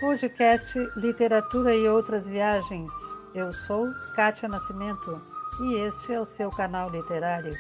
Podcast Literatura e Outras Viagens. Eu sou Kátia Nascimento e este é o seu canal literário.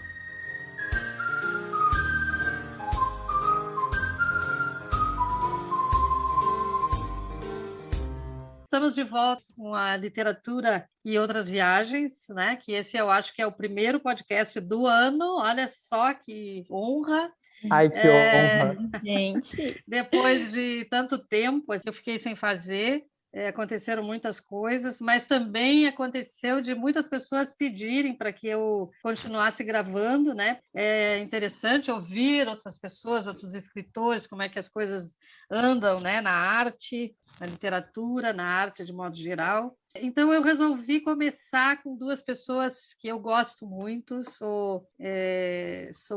Estamos de volta com a Literatura e Outras Viagens, né? Que esse eu acho que é o primeiro podcast do ano. Olha só que honra. Ai, que honra. Gente. Depois de tanto tempo, eu fiquei sem fazer. Aconteceram muitas coisas, mas também aconteceu de muitas pessoas pedirem para que eu continuasse gravando, né? É interessante ouvir outras pessoas, outros escritores, como é que as coisas andam, né? Na arte, na literatura, na arte de modo geral. Então, eu resolvi começar com duas pessoas que eu gosto muito, sou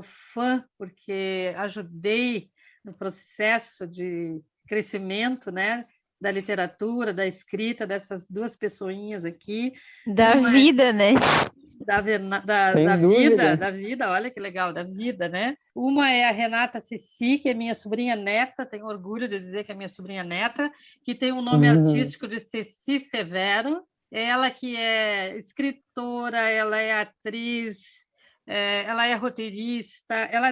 fã, porque ajudei no processo de crescimento, né? Da literatura, da escrita, dessas duas pessoinhas aqui. Da vida, né? Da vida, olha que legal, da vida, né? Uma é a Renata Ceci, que é minha sobrinha neta, tenho orgulho de dizer que é minha sobrinha neta, que tem um nome artístico de Ceci Severo. Ela que é escritora, ela é atriz, ela é roteirista, ela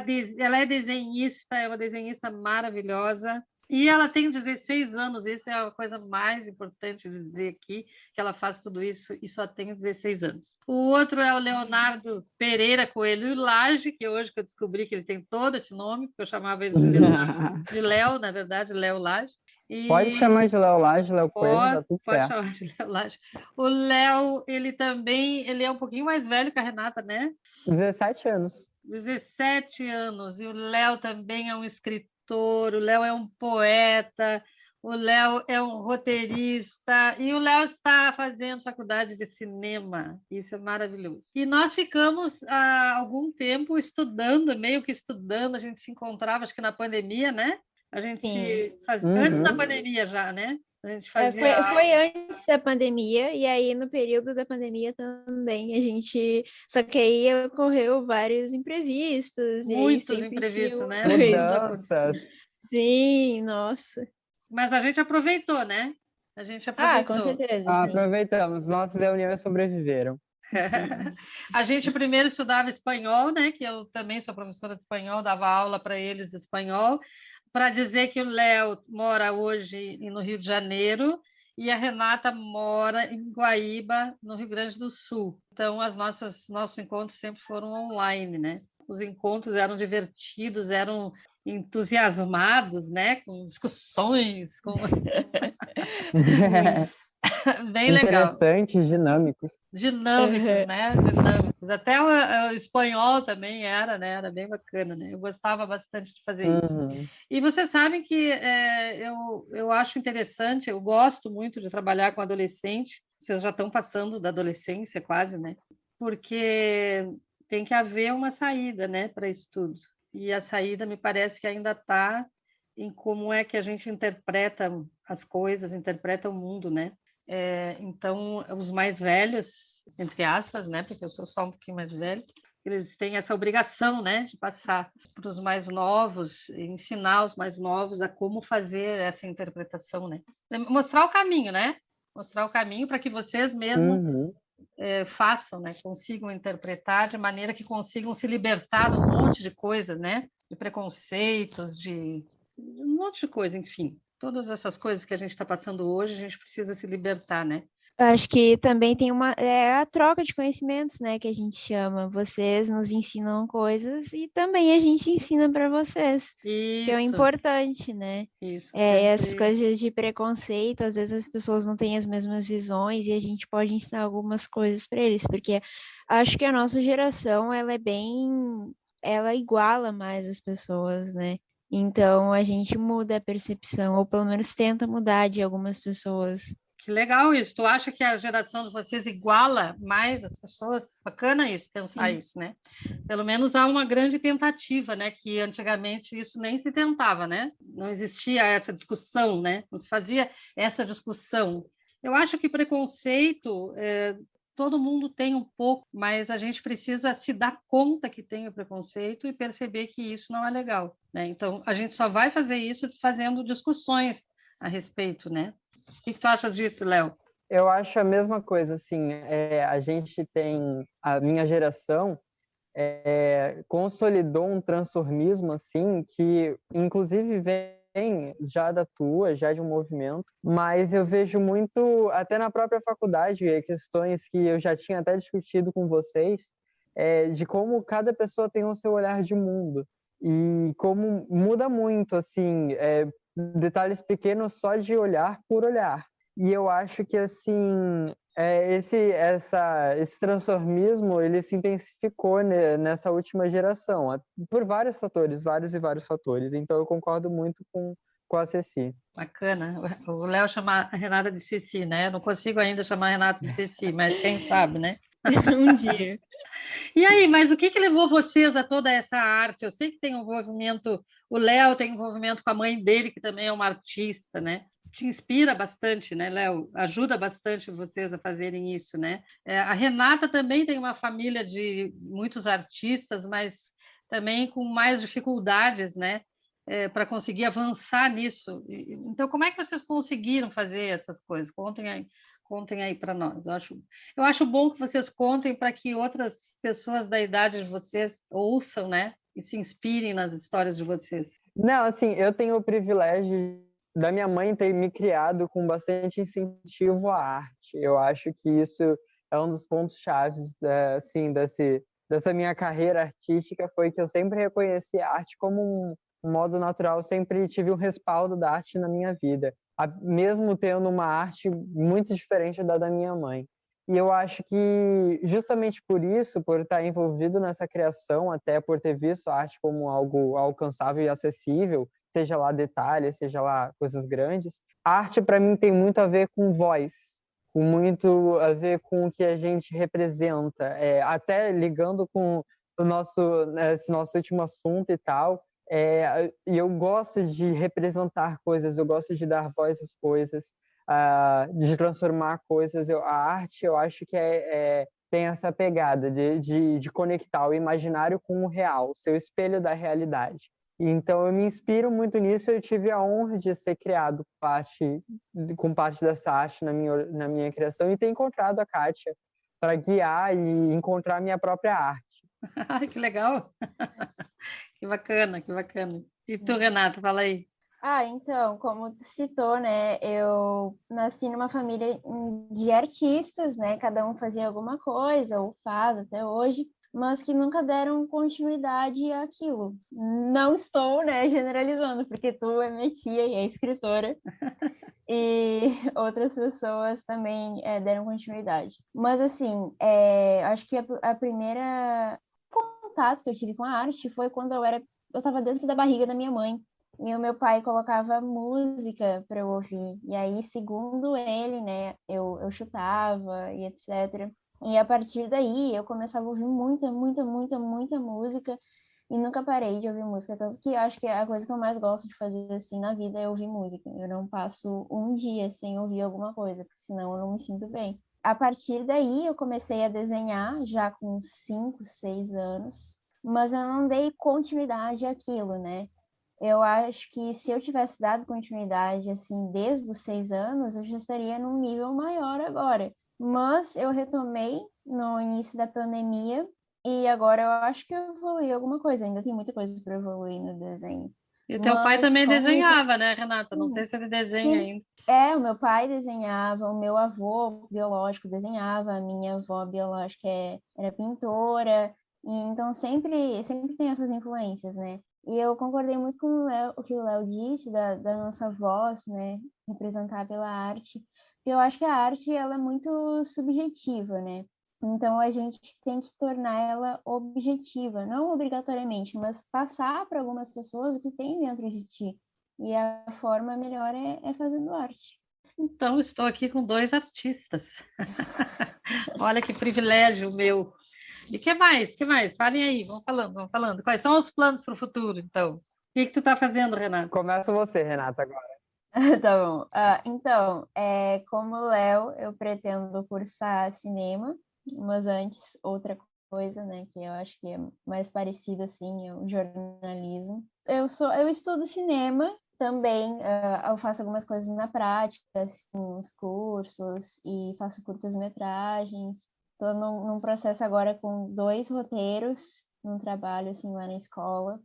é desenhista, é uma desenhista maravilhosa. E ela tem 16 anos, isso é a coisa mais importante de dizer aqui, que ela faz tudo isso e só tem 16 anos. O outro é o Leonardo Pereira Coelho Lage, que hoje que eu descobri que ele tem todo esse nome, porque eu chamava ele de Leonardo, de Léo, na verdade, Léo Lage. Pode chamar de Léo Lage, Léo Coelho, tá tudo certo. Pode chamar de Léo Lage. O Léo, ele é um pouquinho mais velho que a Renata, né? 17 anos. 17 anos, e o Léo também é um escritor, o Léo é um poeta, o Léo é um roteirista, e o Léo está fazendo faculdade de cinema, isso é maravilhoso. E nós ficamos há algum tempo estudando, meio que estudando, a gente se encontrava, acho que na pandemia, né? A gente se fazia antes da pandemia já, né? A gente fazia... Foi antes da pandemia, e aí no período da pandemia também a gente... Só que aí ocorreu vários imprevistos. Muitos imprevistos, né? Mudanças. Sim, nossa. Mas a gente aproveitou, né? A gente aproveitou. Com certeza. Sim. Aproveitamos, nossas reuniões sobreviveram. A gente primeiro estudava espanhol, né? Que eu também sou professora de espanhol, dava aula para eles de espanhol, para dizer que o Léo mora hoje no Rio de Janeiro e a Renata mora em Guaíba, no Rio Grande do Sul. Então, nossos encontros sempre foram online, né? Os encontros eram divertidos, eram entusiasmados, né? Com discussões, com... Bem legal. Interessantes, dinâmicos. Dinâmicos, né? Dinâmicos. Até o espanhol também era, né? Era bem bacana, né? Eu gostava bastante de fazer isso. E vocês sabem que eu acho interessante, eu gosto muito de trabalhar com adolescente. Vocês já estão passando da adolescência quase, né? Porque tem que haver uma saída, né, para isso tudo. E a saída me parece que ainda está em como é que a gente interpreta as coisas, interpreta o mundo, né? Então, os mais velhos, entre aspas, né, porque eu sou só um pouquinho mais velho, eles têm essa obrigação, né, de passar para os mais novos, ensinar os mais novos a como fazer essa interpretação, né? Mostrar o caminho, né? Mostrar o caminho para que vocês mesmos façam, né? Consigam interpretar de maneira que consigam se libertar de um monte de coisas, né? De preconceitos, de um monte de coisa, enfim. Todas essas coisas que a gente está passando hoje, a gente precisa se libertar, né? Eu acho que também tem a troca de conhecimentos, né, que a gente chama. Vocês nos ensinam coisas e também a gente ensina para vocês, que é o importante, né? Isso. Essas coisas de preconceito, às vezes as pessoas não têm as mesmas visões e a gente pode ensinar algumas coisas para eles, porque acho que a nossa geração, ela iguala mais as pessoas, né? Então, a gente muda a percepção, ou pelo menos tenta mudar de algumas pessoas. Que legal isso. Tu acha que a geração de vocês iguala mais as pessoas? Bacana isso, pensar isso, né? Pelo menos há uma grande tentativa, né? Que antigamente isso nem se tentava, né? Não existia essa discussão, né? Não se fazia essa discussão. Eu acho que preconceito... todo mundo tem um pouco, mas a gente precisa se dar conta que tem o preconceito e perceber que isso não é legal, né? Então, a gente só vai fazer isso fazendo discussões a respeito, né? O que tu acha disso, Léo? Eu acho a mesma coisa, assim, a gente tem, a minha geração consolidou um transformismo, assim, que inclusive vem já da tua, já de um movimento, mas eu vejo muito, até na própria faculdade, questões que eu já tinha até discutido com vocês, de como cada pessoa tem o seu olhar de mundo, e como muda muito, assim, detalhes pequenos só de olhar por olhar. E eu acho que, assim, esse transformismo, ele se intensificou nessa última geração, por vários fatores, vários e vários fatores. Então, eu concordo muito com a Ceci. Bacana. O Léo chama a Renata de Ceci, né? Eu não consigo ainda chamar a Renata de Ceci, mas quem sabe, né? Um dia. E aí, mas o que levou vocês a toda essa arte? Eu sei que tem um envolvimento, o Léo tem envolvimento com a mãe dele, que também é uma artista, né? Te inspira bastante, né, Léo? Ajuda bastante vocês a fazerem isso, né? A Renata também tem uma família de muitos artistas, mas também com mais dificuldades, né? Para conseguir avançar nisso. Então, como é que vocês conseguiram fazer essas coisas? Contem aí para nós. Eu acho bom que vocês contem para que outras pessoas da idade de vocês ouçam, né? E se inspirem nas histórias de vocês. Não, assim, eu tenho o privilégio da minha mãe ter me criado com bastante incentivo à arte. Eu acho que isso é um dos pontos chaves, assim, dessa minha carreira artística, foi que eu sempre reconheci a arte como um modo natural, sempre tive um respaldo da arte na minha vida, mesmo tendo uma arte muito diferente da minha mãe. E eu acho que, justamente por isso, por estar envolvido nessa criação, até por ter visto a arte como algo alcançável e acessível, seja lá detalhes, seja lá coisas grandes, a arte, para mim, tem muito a ver com voz, com muito a ver com o que a gente representa, até ligando com esse nosso último assunto e tal. E eu gosto de representar coisas, eu gosto de dar voz às coisas, de transformar coisas. A arte, eu acho que tem essa pegada de conectar o imaginário com o real, ser o espelho da realidade. Então, eu me inspiro muito nisso. Eu tive a honra de ser criado com parte dessa arte na minha criação e ter encontrado a Kátia para guiar e encontrar a minha própria arte. Ai, que legal! Que bacana, que bacana. E tu, Renata, fala aí. Então, como tu citou, né, eu nasci numa família de artistas, né, cada um fazia alguma coisa, ou faz até hoje, mas que nunca deram continuidade àquilo. Não estou, né, generalizando, porque tu é minha tia e é escritora, e outras pessoas também deram continuidade. Mas, assim, acho que a primeira contato que eu tive com a arte foi quando eu estava dentro da barriga da minha mãe. E o meu pai colocava música para eu ouvir. E aí, segundo ele, né, eu chutava e etc. E a partir daí, eu começava a ouvir muita, muita, muita, muita música. E nunca parei de ouvir música. Tanto que acho que a coisa que eu mais gosto de fazer assim na vida é ouvir música. Eu não passo um dia sem ouvir alguma coisa, porque senão eu não me sinto bem. A partir daí, eu comecei a desenhar já com 5, 6 anos. Mas eu não dei continuidade àquilo, né? Eu acho que se eu tivesse dado continuidade, assim, desde os 6 anos, eu já estaria num nível maior agora. Mas eu retomei no início da pandemia e agora eu acho que eu evoluí alguma coisa. Ainda tem muita coisa para evoluir no desenho. E o teu pai também desenhava, né, Renata? Não sei se ele desenha ainda. O meu pai desenhava, o meu avô biológico desenhava, a minha avó biológica era pintora. E então sempre tem essas influências, né? E eu concordei muito com o que o Léo disse da nossa voz, né, representar pela arte. Porque eu acho que a arte ela é muito subjetiva, né? Então a gente tem que tornar ela objetiva, não obrigatoriamente, mas passar para algumas pessoas o que tem dentro de ti. E a forma melhor é fazendo arte. Então, estou aqui com 2 artistas. Olha que privilégio meu. E que mais? Que mais? Falem aí, vamos falando. Quais são os planos para o futuro, então? O que tu está fazendo, Renata? Começa você, Renata, agora. Tá bom. Então, como Léo, eu pretendo cursar cinema, mas antes outra coisa, né, que eu acho que é mais parecida, assim, é o jornalismo. Eu estudo cinema também eu faço algumas coisas na prática, assim, uns cursos, e faço curtas-metragens. Estou num processo agora com 2 roteiros, num trabalho, assim, lá na escola.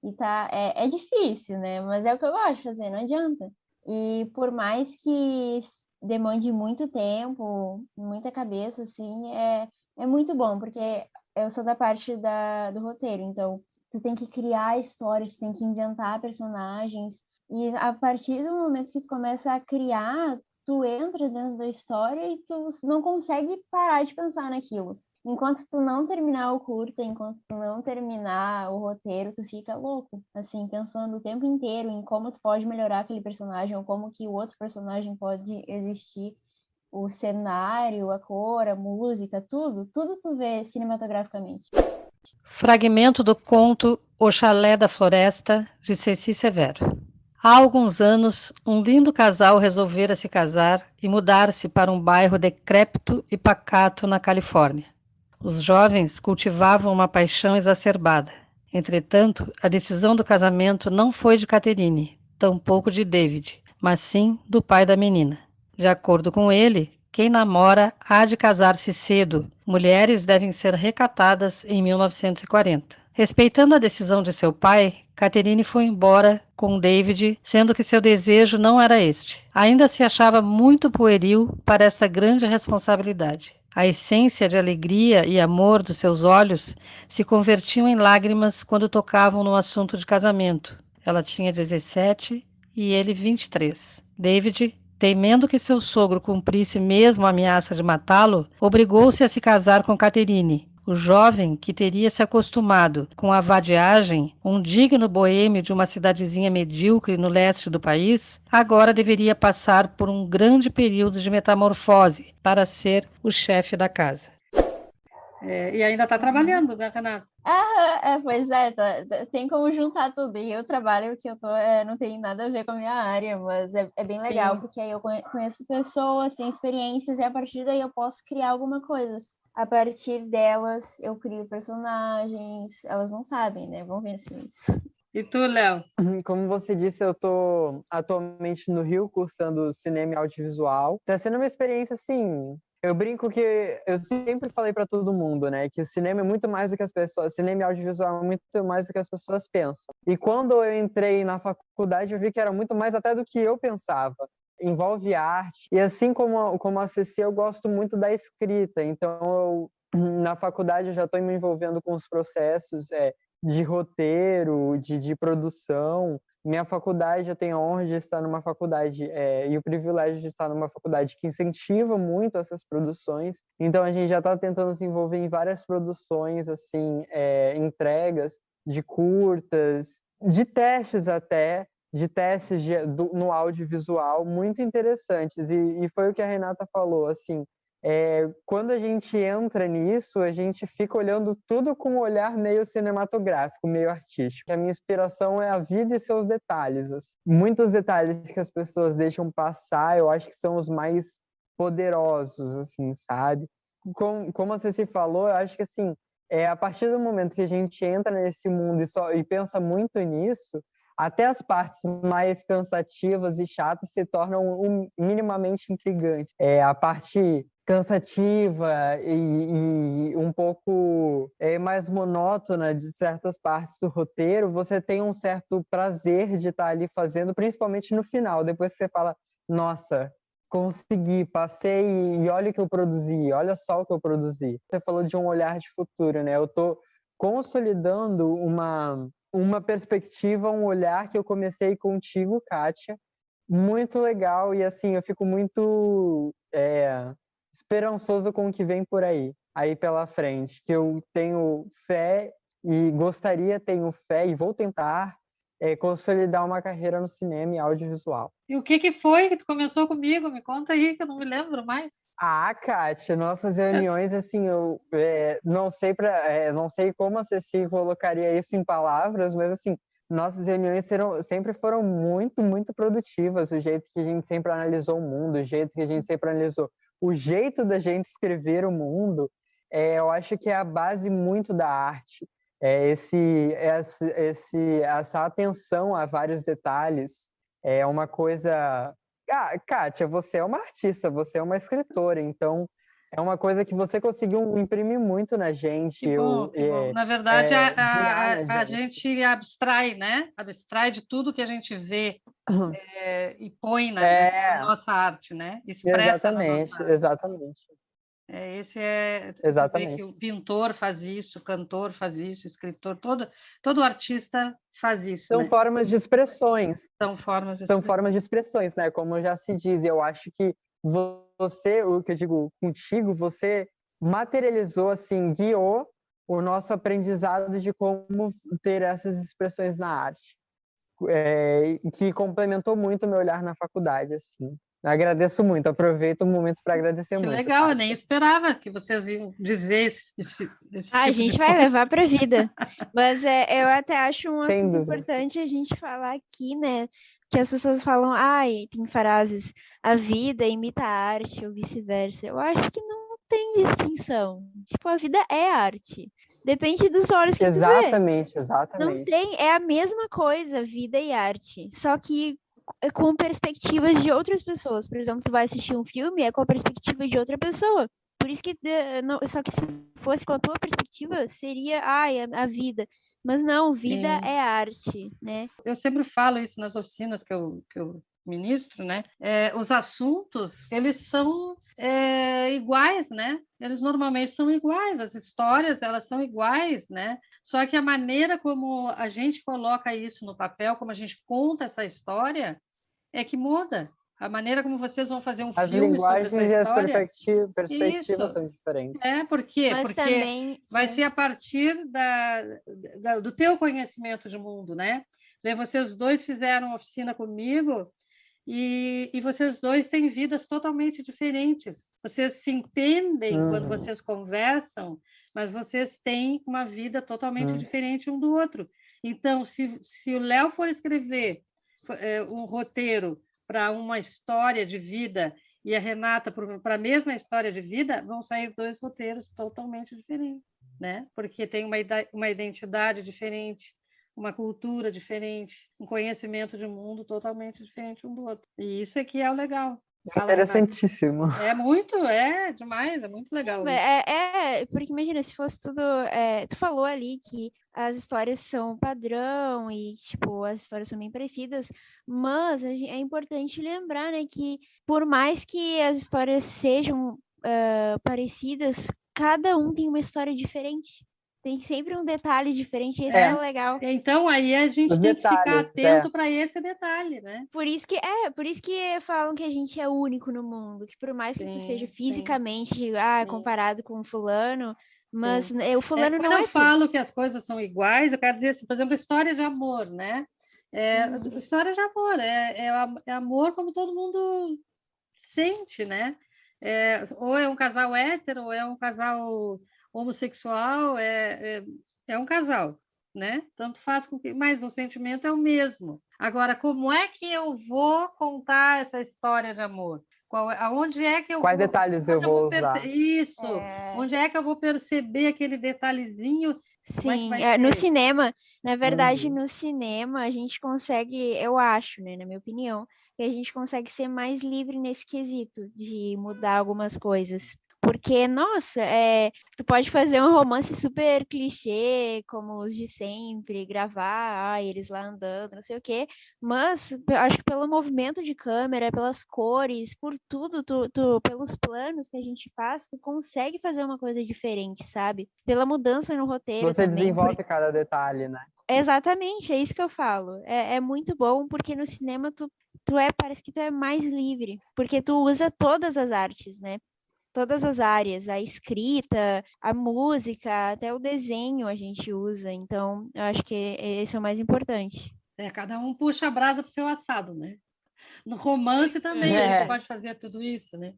E é difícil, né? Mas é o que eu gosto de fazer, não adianta. E por mais que demande muito tempo, muita cabeça, assim, é muito bom, porque eu sou da parte do roteiro, então tu tem que criar histórias, tu tem que inventar personagens, e a partir do momento que tu começa a criar, tu entra dentro da história e tu não consegue parar de pensar naquilo. Enquanto tu não terminar o curta, enquanto tu não terminar o roteiro, tu fica louco, assim, pensando o tempo inteiro em como tu pode melhorar aquele personagem, ou como que o outro personagem pode existir, o cenário, a cor, a música, tudo tu vê cinematograficamente. Fragmento do conto O Chalé da Floresta, de Ceci Severo. Há alguns anos, um lindo casal resolvera se casar e mudar-se para um bairro decrépito e pacato na Califórnia. Os jovens cultivavam uma paixão exacerbada. Entretanto, a decisão do casamento não foi de Catherine, tampouco de David, mas sim do pai da menina. De acordo com ele, quem namora há de casar-se cedo. Mulheres devem ser recatadas em 1940. Respeitando a decisão de seu pai, Catherine foi embora com David, sendo que seu desejo não era este. Ainda se achava muito pueril para esta grande responsabilidade. A essência de alegria e amor dos seus olhos se convertiam em lágrimas quando tocavam no assunto de casamento. Ela tinha 17 e ele 23. David, temendo que seu sogro cumprisse mesmo a ameaça de matá-lo, obrigou-se a se casar com Catherine. O jovem, que teria se acostumado com a vadiagem, um digno boêmio de uma cidadezinha medíocre no leste do país, agora deveria passar por um grande período de metamorfose para ser o chefe da casa. E ainda está trabalhando, né, Renata? Pois é, tem como juntar tudo. E eu trabalho que eu tô, não tem nada a ver com a minha área, mas é bem legal, sim, porque aí eu conheço pessoas, tenho experiências, e a partir daí eu posso criar alguma coisa. A partir delas, eu crio personagens, elas não sabem, né? Vão ver assim. E tu, Léo? Como você disse, eu estou atualmente no Rio cursando cinema e audiovisual. Está sendo uma experiência, assim, eu brinco que eu sempre falei para todo mundo, né, que o cinema é muito mais do que as pessoas, cinema e audiovisual é muito mais do que as pessoas pensam. E quando eu entrei na faculdade, eu vi que era muito mais até do que eu pensava. Envolve arte. E assim como a Ceci, eu gosto muito da escrita. Então, na faculdade, eu já estou me envolvendo com os processos de roteiro, de produção. Minha faculdade, eu tenho a honra de estar numa faculdade e o privilégio de estar numa faculdade que incentiva muito essas produções. Então, a gente já está tentando se envolver em várias produções, assim, entregas de curtas, de testes até, no audiovisual, muito interessantes. E foi o que a Renata falou, assim, quando a gente entra nisso, a gente fica olhando tudo com um olhar meio cinematográfico, meio artístico. A minha inspiração é a vida e seus detalhes. Assim. Muitos detalhes que as pessoas deixam passar, eu acho que são os mais poderosos, assim, sabe? Como a Ceci falou, eu acho que, assim, a partir do momento que a gente entra nesse mundo e pensa muito nisso, até as partes mais cansativas e chatas se tornam minimamente intrigantes. A parte cansativa e um pouco mais monótona de certas partes do roteiro, você tem um certo prazer de estar ali fazendo, principalmente no final, depois que você fala, nossa, consegui, passei e olha o que eu produzi, olha só o que eu produzi. Você falou de um olhar de futuro, né? Eu estou consolidando uma perspectiva, um olhar que eu comecei contigo, Kátia, muito legal e assim, eu fico muito esperançoso com o que vem por aí pela frente, que eu tenho fé e tenho fé e vou tentar consolidar uma carreira no cinema e audiovisual. E o que foi que tu começou comigo? Me conta aí, que eu não me lembro mais. Kátia, nossas reuniões, assim, eu não sei como a Ceci colocaria isso em palavras, mas, assim, nossas reuniões sempre foram muito, muito produtivas. O jeito que a gente sempre analisou o mundo, o jeito que a gente sempre analisou o jeito da gente escrever o mundo, eu acho que é a base muito da arte. Essa atenção a vários detalhes É uma coisa... Kátia, você é uma artista, você é uma escritora, então é uma coisa que você conseguiu imprimir muito na gente. Que bom, que bom. Na verdade, Guiar na a gente. gente abstrai, né? Abstrai de tudo que a gente vê e põe na nossa arte, né? Expressa na nossa Exatamente, arte. exatamente. Você vê que o pintor faz isso, o cantor faz isso, o escritor, todo artista faz isso, São né? formas de expressões. São formas de São expressão. formas de expressões, né? Como já se diz, eu acho que você, o que eu digo contigo, você materializou, assim, guiou o nosso aprendizado de como ter essas expressões na arte, que complementou muito o meu olhar na faculdade, assim. Agradeço muito, aproveito o momento para agradecer Que muito. legal, Kátia. eu nem esperava que vocês iam dizer esse tipo A gente vai levar para a vida. Mas eu até acho um Sem assunto dúvida. importante a gente falar aqui, né? Que as pessoas falam, tem frases, a vida imita a arte ou vice-versa. Eu acho que não tem distinção. Tipo, a vida é arte. Depende dos olhos que tu vê. Não tem, é a mesma coisa, vida e arte. Só que com perspectivas de outras pessoas. Por exemplo, tu vai assistir um filme, é com a perspectiva de outra pessoa. Por isso que, só que se fosse com a tua perspectiva, seria, a vida. Mas não, vida é arte, né? Eu sempre falo isso nas oficinas que eu ministro, né? Os assuntos, eles são iguais, né? Eles normalmente são iguais, as histórias, elas são iguais, né? Só que a maneira como a gente coloca isso no papel, como a gente conta essa história, é que muda. A maneira como vocês vão fazer um filme sobre essa história... As linguagens e as perspectivas são diferentes. Por quê? Mas porque também, vai ser a partir do teu conhecimento de mundo, né? Vocês dois fizeram uma oficina comigo e vocês dois têm vidas totalmente diferentes. Vocês se entendem quando vocês conversam, mas vocês têm uma vida totalmente diferente um do outro. Então, se o Léo for escrever um roteiro para uma história de vida e a Renata para a mesma história de vida, vão sair dois roteiros totalmente diferentes, né? Porque tem uma identidade diferente, uma cultura diferente, um conhecimento de mundo totalmente diferente um do outro. E isso aqui é o legal. Interessantíssimo. É demais, é muito legal. Porque imagina, se fosse tudo... tu falou ali que as histórias são padrão e, tipo, as histórias são bem parecidas, mas é importante lembrar, né, que por mais que as histórias sejam parecidas, cada um tem uma história diferente. Tem sempre um detalhe diferente, esse é o legal. Então, aí a gente tem que ficar atento para esse detalhe, né? Por isso que falam que a gente é único no mundo, que por mais que tu seja fisicamente comparado com fulano, mas o fulano não é. Quando eu falo que as coisas são iguais, eu quero dizer assim, por exemplo, história de amor, né? História de amor, é amor como todo mundo sente, né? Ou é um casal hétero, ou é um casal homossexual, é um casal, né? Tanto faz com que, mas o sentimento é o mesmo. Agora, como é que eu vou contar essa história de amor? Aonde é que eu Quais detalhes eu vou usar? Isso. Onde é que eu vou perceber aquele detalhezinho? Sim, no cinema, na verdade, no cinema a gente consegue, eu acho, né, na minha opinião, que a gente consegue ser mais livre nesse quesito de mudar algumas coisas. Porque, nossa, tu pode fazer um romance super clichê, como os de sempre, gravar, eles lá andando, não sei o quê, mas eu acho que pelo movimento de câmera, pelas cores, por tudo, pelos planos que a gente faz, tu consegue fazer uma coisa diferente, sabe? Pela mudança no roteiro Você também. desenvolve cada detalhe, né? Exatamente, é isso que eu falo. É muito bom, porque no cinema parece que tu é mais livre, porque tu usa todas as artes, né? Todas as áreas, a escrita, a música, até o desenho a gente usa. Então, eu acho que esse é o mais importante. Cada um puxa a brasa para o seu assado, né? No romance também a gente pode fazer tudo isso, né?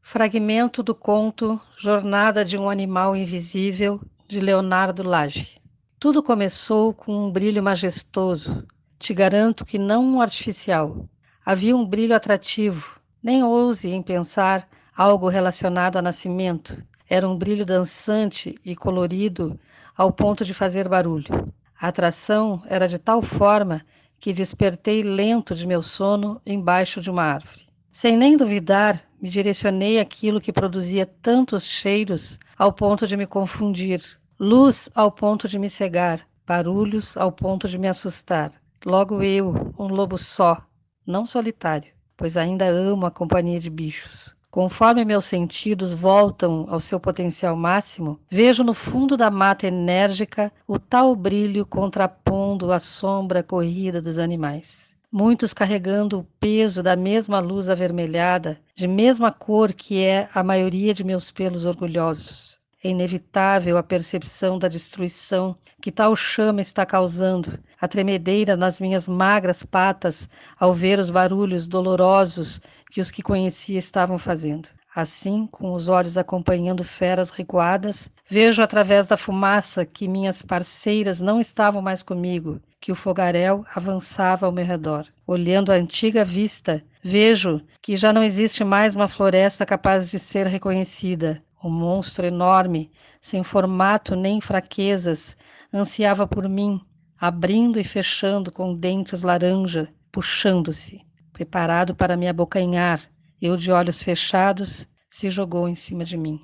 Fragmento do conto Jornada de um Animal Invisível, de Leonardo Lage. Tudo começou com um brilho majestoso, te garanto que não um artificial. Havia um brilho atrativo, nem ouse em pensar algo relacionado a nascimento. Era um brilho dançante e colorido ao ponto de fazer barulho. A atração era de tal forma que despertei lento de meu sono embaixo de uma árvore. Sem nem duvidar, me direcionei àquilo que produzia tantos cheiros ao ponto de me confundir, luz ao ponto de me cegar, barulhos ao ponto de me assustar. Logo eu, um lobo só, não solitário, pois ainda amo a companhia de bichos. Conforme meus sentidos voltam ao seu potencial máximo, vejo no fundo da mata enérgica o tal brilho contrapondo a sombra corrida dos animais. Muitos carregando o peso da mesma luz avermelhada, de mesma cor que é a maioria de meus pelos orgulhosos. É inevitável a percepção da destruição que tal chama está causando, a tremedeira nas minhas magras patas ao ver os barulhos dolorosos que os que conhecia estavam fazendo. Assim, com os olhos acompanhando feras recuadas, vejo através da fumaça que minhas parceiras não estavam mais comigo, que o fogaréu avançava ao meu redor. Olhando a antiga vista, vejo que já não existe mais uma floresta capaz de ser reconhecida. Um monstro enorme, sem formato nem fraquezas, ansiava por mim, abrindo e fechando com dentes laranja, puxando-se. Preparado para me abocanhar, eu de olhos fechados, se jogou em cima de mim.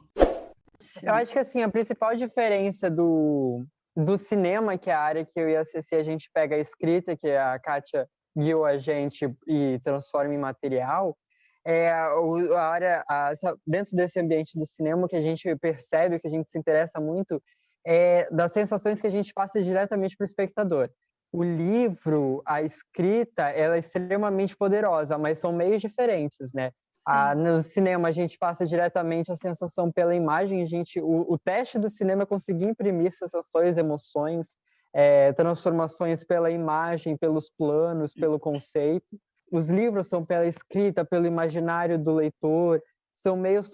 Eu acho que assim, a principal diferença do cinema, que é a área que eu e a Ceci, a gente pega a escrita, que a Kátia guiou a gente e transforma em material, a área, dentro desse ambiente do cinema, que a gente percebe, que a gente se interessa muito, das sensações que a gente passa diretamente para o espectador. O livro, a escrita, ela é extremamente poderosa, mas são meios diferentes, né? No cinema, a gente passa diretamente a sensação pela imagem, o teste do cinema é conseguir imprimir sensações, emoções, transformações pela imagem, pelos planos, pelo conceito. Os livros são pela escrita, pelo imaginário do leitor, são meios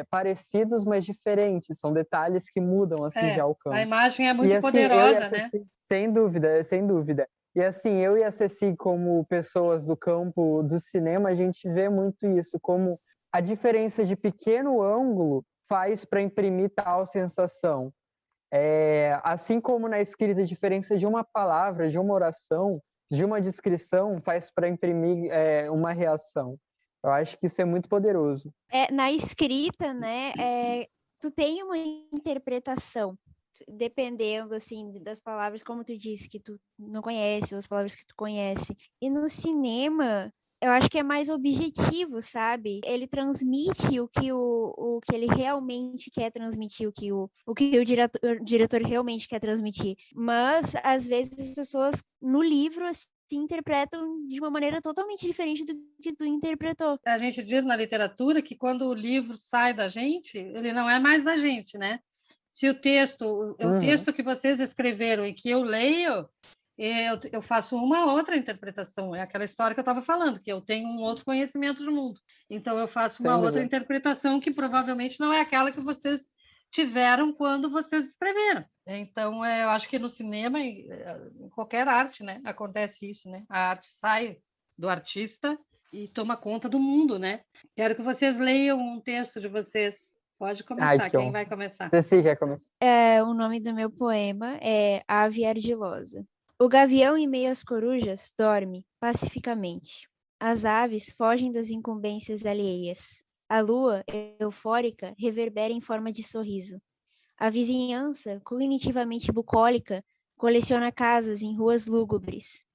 parecidos, mas diferentes, são detalhes que mudam assim de alcance. A imagem é muito poderosa, né? Sem dúvida, sem dúvida. E assim, eu e a Ceci, como pessoas do campo do cinema, a gente vê muito isso, como a diferença de pequeno ângulo faz para imprimir tal sensação. Assim como na escrita, a diferença de uma palavra, de uma oração, de uma descrição, faz para imprimir uma reação. Eu acho que isso é muito poderoso. Na escrita, né, tu tem uma interpretação, dependendo, assim, das palavras, como tu disse, que tu não conhece, ou as palavras que tu conhece. E no cinema, eu acho que é mais objetivo, sabe? Ele transmite o que ele realmente quer transmitir, o que o diretor realmente quer transmitir. Mas, às vezes, as pessoas, no livro, se interpretam de uma maneira totalmente diferente do que tu interpretou. A gente diz na literatura que quando o livro sai da gente, ele não é mais da gente, né? Se o texto que vocês escreveram e que eu leio, eu faço uma outra interpretação. É aquela história que eu estava falando, que eu tenho um outro conhecimento do mundo. Então, eu faço uma outra interpretação que provavelmente não é aquela que vocês tiveram quando vocês escreveram. Então, eu acho que no cinema, em qualquer arte, né, acontece isso, né? A arte sai do artista e toma conta do mundo, né? Quero que vocês leiam um texto de vocês. Pode começar. Quem vai começar? Ceci quer começar. O nome do meu poema é Ave Ardilosa. O gavião, em meio às corujas, dorme pacificamente. As aves fogem das incumbências alheias. A lua, eufórica, reverbera em forma de sorriso. A vizinhança, cognitivamente bucólica, coleciona casas em ruas lúgubres.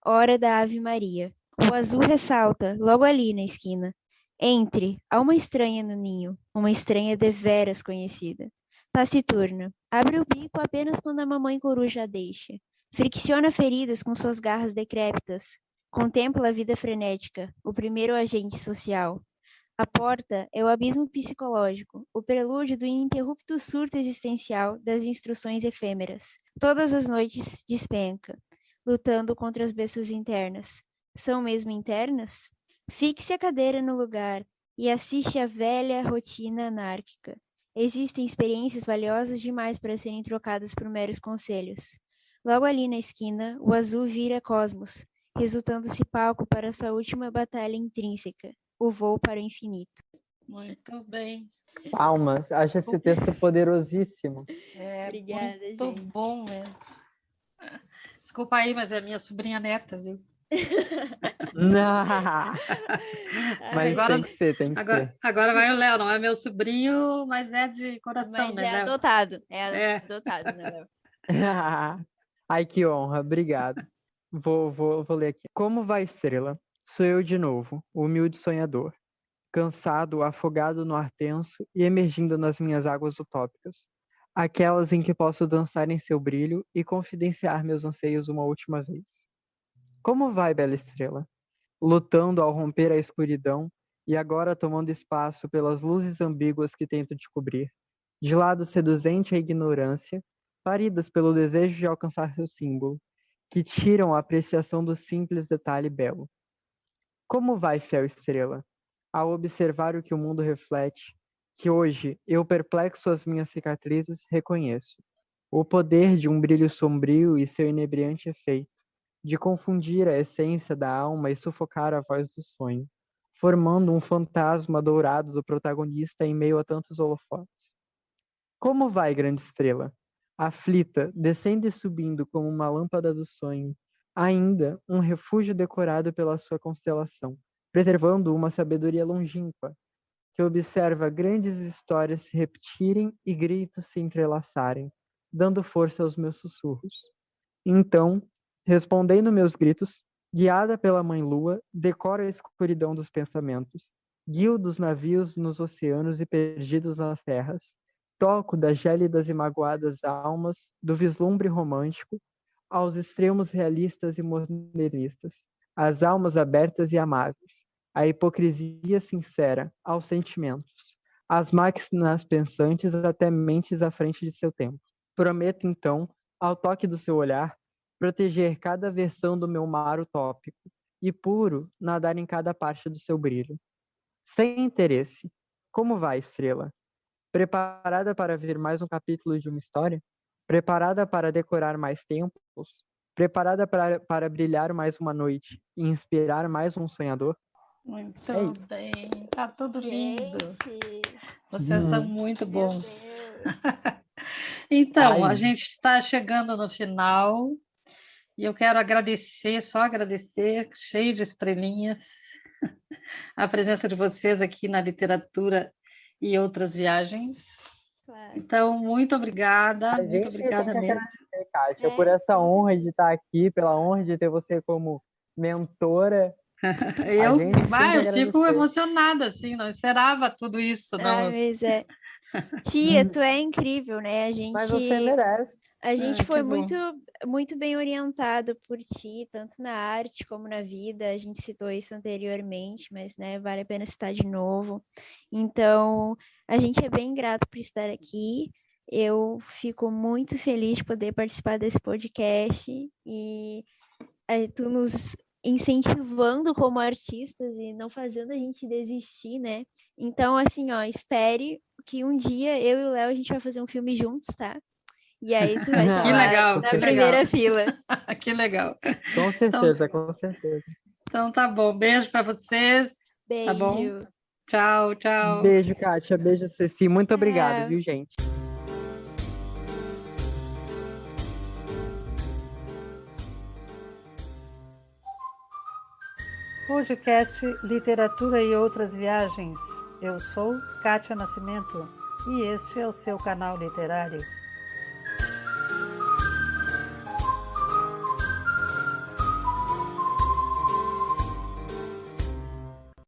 Hora da Ave Maria. O azul ressalta, logo ali na esquina. Entre, há uma estranha no ninho, uma estranha deveras conhecida. Taciturna, abre o bico apenas quando a mamãe coruja a deixa. Fricciona feridas com suas garras decrépitas. Contempla a vida frenética, o primeiro agente social. A porta é o abismo psicológico, o prelúdio do ininterrupto surto existencial das instruções efêmeras. Todas as noites despenca, lutando contra as bestas internas. São mesmo internas? Fixe a cadeira no lugar e assiste à velha rotina anárquica. Existem experiências valiosas demais para serem trocadas por meros conselhos. Logo ali na esquina, o azul vira cosmos, resultando-se palco para essa última batalha intrínseca, o voo para o infinito. Muito bem. Palmas, acho esse texto poderosíssimo. Obrigada, muito gente. Bom mesmo. Desculpa aí, mas é minha sobrinha neta, viu? Não. Mas agora, tem que ser, tem que ser. Agora vai o Léo, não é meu sobrinho, mas é de coração, mas né, é Léo? adotado, adotado, né, Léo? Ai, que honra, obrigado. Vou ler aqui. Como vai, estrela? Sou eu de novo, o humilde sonhador, cansado, afogado no ar tenso e emergindo nas minhas águas utópicas, aquelas em que posso dançar em seu brilho e confidenciar meus anseios uma última vez. Como vai, bela estrela? Lutando ao romper a escuridão e agora tomando espaço pelas luzes ambíguas que tento te cobrir, de lado seduzente a ignorância, paridas pelo desejo de alcançar seu símbolo, que tiram a apreciação do simples detalhe belo. Como vai, fiel estrela? Ao observar o que o mundo reflete, que hoje eu, perplexo às minhas cicatrizes, reconheço o poder de um brilho sombrio e seu inebriante efeito, de confundir a essência da alma e sufocar a voz do sonho, formando um fantasma dourado do protagonista em meio a tantos holofotes. Como vai, grande estrela? Aflita, descendo e subindo como uma lâmpada do sonho, ainda um refúgio decorado pela sua constelação, preservando uma sabedoria longínqua, que observa grandes histórias se repetirem e gritos se entrelaçarem, dando força aos meus sussurros. Então, respondendo meus gritos, guiada pela Mãe Lua, decoro a escuridão dos pensamentos, guio dos navios nos oceanos e perdidos nas terras, toco das gélidas e magoadas almas do vislumbre romântico aos extremos realistas e modernistas, às almas abertas e amáveis, à hipocrisia sincera, aos sentimentos, às máquinas pensantes até mentes à frente de seu tempo. Prometo, então, ao toque do seu olhar, proteger cada versão do meu mar utópico e puro nadar em cada parte do seu brilho. Sem interesse. Como vai, estrela? Preparada para ver mais um capítulo de uma história? Preparada para decorar mais tempos? Preparada para brilhar mais uma noite e inspirar mais um sonhador? Muito bem, tá tudo lindo. Vocês são muito bons. Então, a gente está chegando no final e eu quero agradecer, só agradecer, cheio de estrelinhas, a presença de vocês aqui na Literatura e Outras Viagens. Claro. Então, muito obrigada, muito obrigada mesmo. Kátia, por essa honra de estar aqui, pela honra de ter você como mentora. Eu fico emocionada, assim, não esperava tudo isso. Não. Mas Tia, tu é incrível, né? Mas você merece. A gente foi muito bem orientado por ti, tanto na arte como na vida. A gente citou isso anteriormente, mas né, vale a pena citar de novo. Então, a gente é bem grato por estar aqui. Eu fico muito feliz de poder participar desse podcast e tu nos incentivando como artistas e não fazendo a gente desistir, né? Então, assim, ó, espere que um dia eu e o Léo a gente vai fazer um filme juntos, tá? E aí tu vai estar na primeira fila. Que legal. Com certeza, então, com certeza. Então tá bom, beijo para vocês. Beijo. Tá bom? Tchau, tchau. Beijo, Kátia, beijo, Ceci. Muito obrigado, viu, gente? Podcast Literatura e Outras Viagens. Eu sou Kátia Nascimento e este é o seu canal literário.